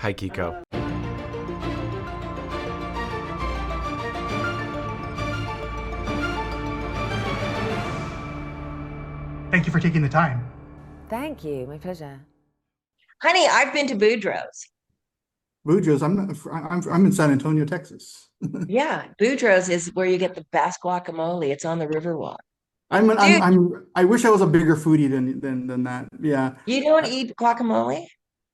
Hi, Kiko. Thank you for taking the time. Thank you. My pleasure. Honey, I've been to Boudreaux's. Bujo's, I'm in San Antonio, Texas. Yeah, Boudreaux's is where you get the best guacamole. It's on the Riverwalk. Dude, I wish I was a bigger foodie than that. Yeah. you don't eat guacamole?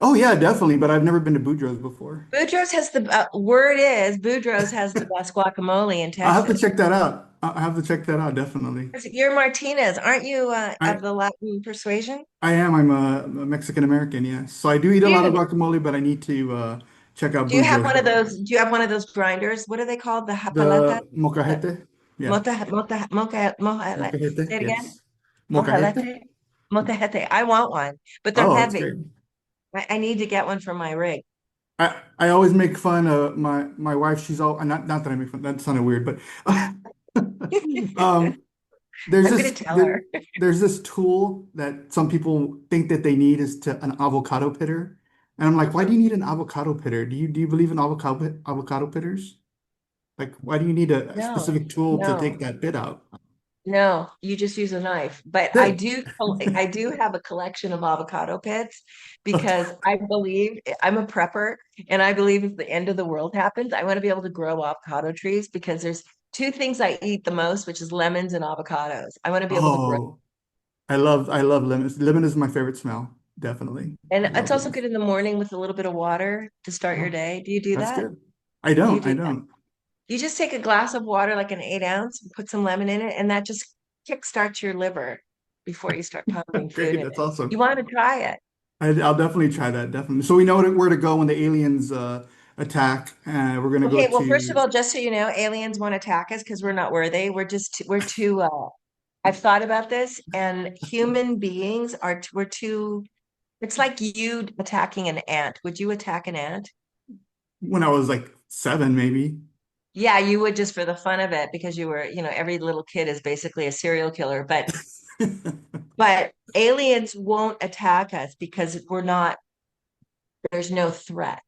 Oh yeah, definitely. But I've never been to Bujo's before. Boudreaux's has the word is Boudreaux's has the best guacamole in I'll have to Texas. check that out. I have to check that out, definitely. You're Martinez, aren't you I of the Latin persuasion? I am. I'm a Mexican American, yes. So I do eat a lot of Dude, guacamole, but I need to check out do you have Bujo's. one of those? Do you have one of those grinders? What are they called? The japaleta? The The mocajete. Yeah. moja, Mocajete, say it again. yes. Mocajete. Mojalete? Motejete. I want one, but they're Oh, that's heavy. great. I need to get one for my rig. I always make fun of my wife. She's all not that I make fun. That sounded weird, but um, there's I'm gonna this tell her. there's this tool that some people think that they need is to an avocado pitter, and I'm like, why do you need an avocado pitter? Do you believe in avocado pitters? Like, why do you need a No, specific tool to take no, that bit out? no. You just use a knife. But I Good. do, I do have a collection of avocado pits Okay. because I believe I'm a prepper, and I believe if the end of the world happens, I want to be able to grow avocado trees because there's two things I eat the most, which is lemons and avocados. I want to be able to grow, Oh, I love lemon. Lemon is my favorite smell. Definitely, and I it's love also lemon. good in the morning with a little bit of water to start your Oh, day. Do you do that's that? good. I Do you don't. I do that? don't. You just take a glass of water, like an 8 ounce, put some lemon in it, and that just kickstarts your liver before you start pumping food Great. in That's it. awesome. You want to try it. I'll definitely try that. Definitely. So we know where to go when the aliens attack. We're gonna go Okay, well, first of to. all, just so you know, aliens won't attack us because we're not worthy. We're too I've thought about this, and human beings we're too, it's like you attacking an ant. Would you attack an ant? When I was like 7, maybe. Yeah, you would just for the fun of it because you were, every little kid is basically a serial killer, but aliens won't attack us because there's no threat.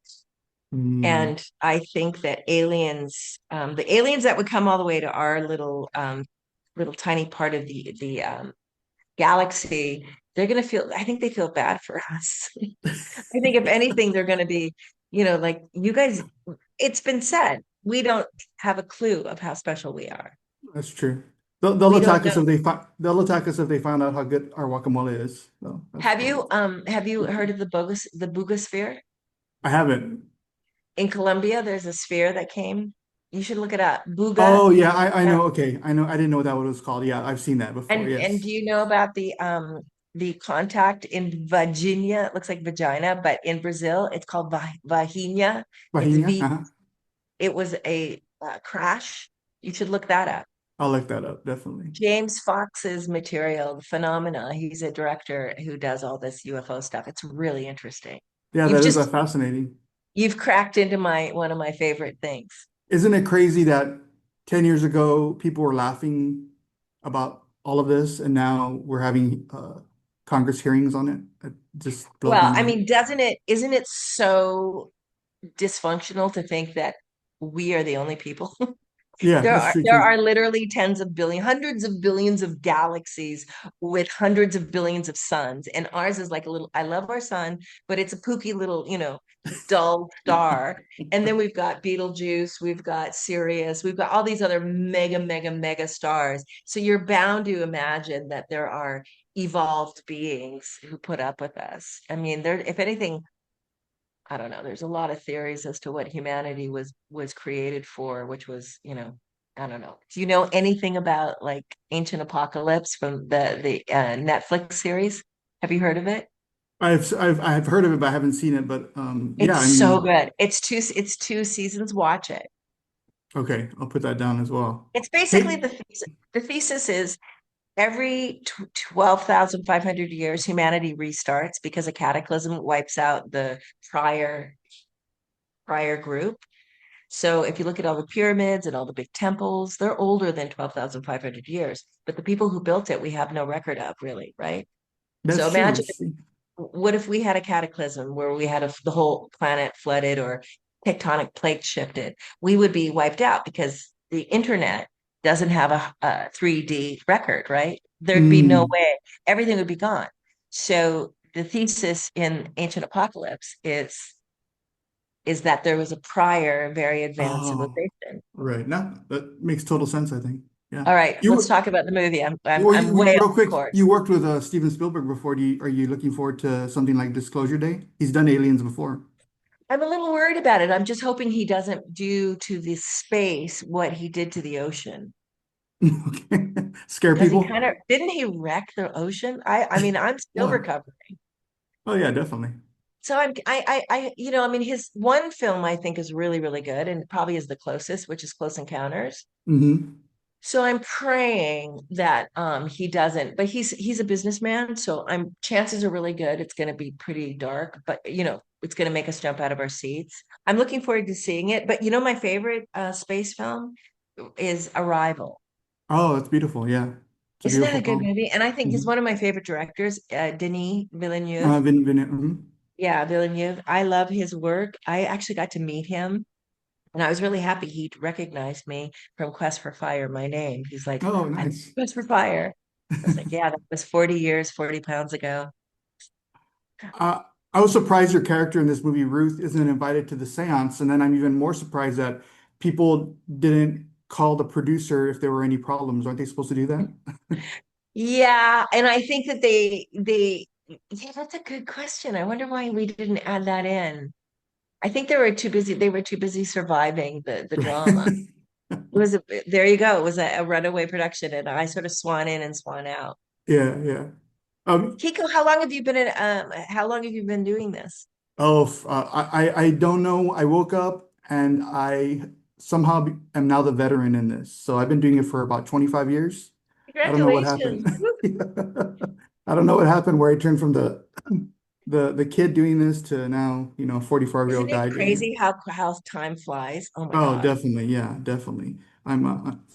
Hmm. And I think that the aliens that would come all the way to our little tiny part of the galaxy, I think they feel bad for us. I think if anything, they're gonna be, like you guys, it's been said, we don't have a clue of how special we are. That's true. They'll We don't attack us know. if they'll attack us if they find out how good our guacamole is. So that's probably. Have you heard of the Bugosphere? I haven't. In Colombia, there's a sphere that came. You should look it up. Buga. Oh yeah, I know. Okay, I know. I didn't know that what it was called. Yeah, I've seen that before. And do Yes. you know about the contact in Virginia? It looks like vagina, but in Brazil, it's called vagina. It's Bahia. V. It was a crash. You should look that up. I'll look that up. Definitely. James Fox's material, The Phenomena. He's a director who does all this UFO stuff. It's really interesting. Yeah, You've that is just fascinating. you've cracked into my one of my favorite things. Isn't it crazy that 10 years ago people were laughing about all of this and now we're having Congress hearings on it? It just blows my Well, I mind. mean, isn't it so dysfunctional to think that we are the only people? Yeah, There that's are true there too. are literally tens of billions, hundreds of billions of galaxies with hundreds of billions of suns, and ours is like a little. I love our sun, but it's a pooky little, dull star. And then we've got Betelgeuse, we've got Sirius, we've got all these other mega, mega, mega stars. So you're bound to imagine that there are evolved beings who put up with us. I mean, there, if anything, I don't know. There's a lot of theories as to what humanity was created for, which was, I don't know. Do you know anything about like Ancient Apocalypse from the Netflix series? Have you heard of it? I've heard of it, but I haven't seen it. But yeah, It's I so mean, good. It's two seasons. Watch it. okay, I'll put that down as well. It's basically Hey, the thesis is every 12,500 years humanity restarts because a cataclysm wipes out the prior group. So if you look at all the pyramids and all the big temples, they're older than 12,500 years. But the people who built it, we have no record of really, right? So that's true. imagine what if we had a cataclysm where we had the whole planet flooded or tectonic plates shifted? We would be wiped out because the internet doesn't have a 3D record, right? There'd be no Mm. way. Everything would be gone. So the thesis in Ancient Apocalypse is that there was a prior very advanced Oh, civilization. right. Now that makes total sense, I think. Yeah. All right, You let's were talk about the movie. I'm you way real off quick, you course. worked with Steven Spielberg before. Are you looking forward to something like Disclosure Day? He's done Aliens before. I'm a little worried about it. I'm just hoping he doesn't do to the space what he did to the ocean. Okay. Scare Because he people? kind of didn't he wreck the ocean? I mean, I'm still Yeah. recovering. Oh yeah, definitely. So I mean, his one film I think is really, really good and probably is the closest, which is Close Encounters. Hmm. So I'm praying that he doesn't, but he's a businessman, so I'm chances are really good it's going to be pretty dark, but it's going to make us jump out of our seats. I'm looking forward to seeing it, but my favorite space film is Arrival. Oh, that's beautiful. Yeah. It's a Isn't that beautiful a good film. movie? And I think he's Hmm. one of my favorite directors, Denis Villeneuve. Mhm. Yeah, Villeneuve. I love his work. I actually got to meet him, and I was really happy he recognized me from Quest for Fire, my name. He's like, Oh, I'm nice. Quest for Fire. I was like, yeah, that was 40 years, 40 pounds ago. Uh, I was surprised your character in this movie, Ruth, isn't invited to the seance. And then I'm even more surprised that people didn't call the producer if there were any problems. Aren't they supposed to do that? Yeah, and I think that yeah, that's a good question. I wonder why we didn't add that in. I think they were too busy surviving the drama. It was there you go. It was a runaway production, and I sort of swan in and swan out. Yeah, yeah. Um, Kiko, how long have you been doing this? I don't know. I woke up and I somehow am now the veteran in this. So I've been doing it for about 25 years. I don't know what Congratulations. happened. I don't know what happened where I turned from the kid doing this to now, 44-year-old Isn't it guy doing it. crazy how time flies? Oh my Oh, God. definitely. Yeah, definitely.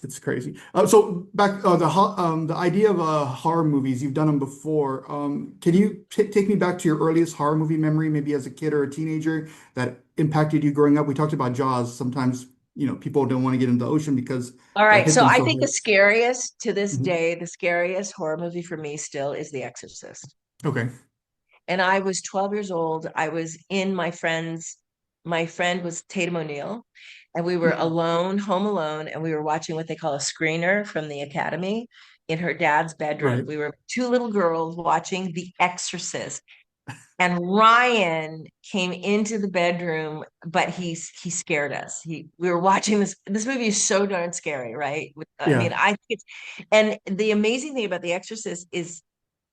It's crazy. So back, the idea of horror movies, you've done them before. Can you t take me back to your earliest horror movie memory, maybe as a kid or a teenager that impacted you growing up? We talked about Jaws. Sometimes, people don't want to get into the ocean because All that right. hit So them I so think the hard. scariest to this Mhm. day, the scariest horror movie for me still is The Exorcist. Okay. And I was 12 years old. I was in my friend was Tatum O'Neill, and we were Mm. alone, home alone, and we were watching what they call a screener from the Academy in her dad's bedroom. Right. We were two little girls watching The Exorcist. And Ryan came into the bedroom, but he scared us. We were watching this movie is so darn scary, right? I Yeah. mean, I think it's and the amazing thing about The Exorcist is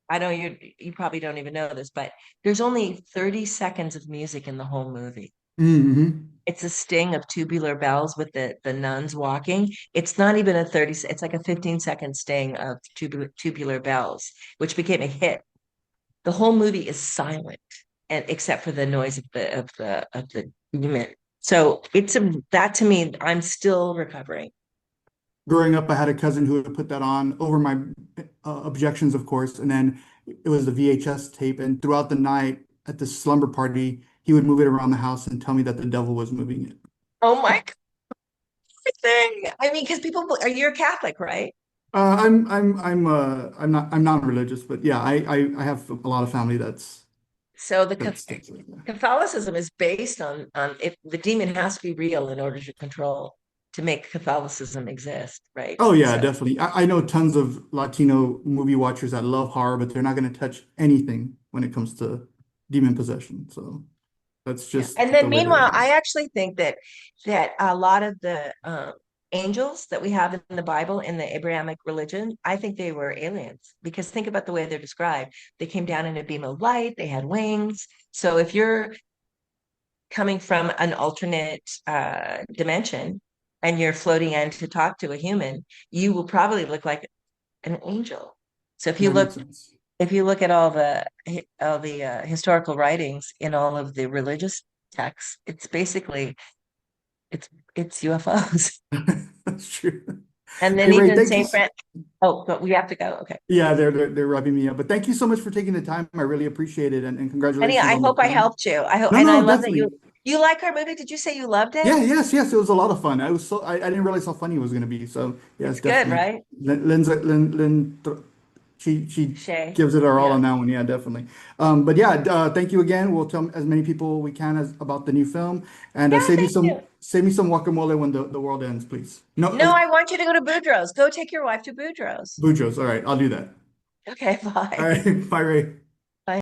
I know you probably don't even know this, but there's only 30 seconds of music in the whole movie. Hmm. It's a sting of tubular bells with the nuns walking. It's not even a 30, it's like a 15-second sting of tubular bells, which became a hit. The whole movie is silent, and except for the noise of the demon. So that to me, I'm still recovering. Growing up, I had a cousin who would put that on over my objections, of course, and then it was the VHS tape. And throughout the night at the slumber party, he would move it around the house and tell me that the devil was moving it. Oh my thing. I mean, because you're Catholic, right? I'm not religious, but yeah, I have a lot of family So that's like that. Catholicism is based on if the demon has to be real in order to make Catholicism exist, right? Oh yeah, So definitely. I know tons of Latino movie watchers that love horror, but they're not going to touch anything when it comes to demon possession. So that's yeah. just And the then way that it meanwhile, I is. actually think that a lot of the angels that we have in the Bible in the Abrahamic religion, I think they were aliens because think about the way they're described. They came down in a beam of light, they had wings. So if you're coming from an alternate dimension and you're floating in to talk to a human, you will probably look like an angel. So That makes sense. if you look at all the historical writings in all of the religious texts, it's basically it's it's UFOs. That's true. And then Hey, Ray, even thank you. St. Fran. Oh, but we have to go. Okay. Yeah, they're wrapping me up. But thank you so much for taking the time. I really appreciate it, and Honey, congratulations I on the hope I film. helped you. I hope, No, and I no, love that definitely. you like our movie. Did you say you loved it? Yeah, yes, it was a lot of fun. I didn't realize how funny it was gonna be. So yes, It's good, definitely. right? She Shay. gives it her all Yeah. on that one. Yeah, definitely. But yeah, thank you again. We'll tell as many people we can as about the new film, and Yeah, thank you. save me some guacamole when the world ends, please. No, No, I want you to go to Boudreaux's. Go take your wife to Boudreaux's. Boudreaux's. All right, I'll do that. Okay, All bye. right, bye, Ray.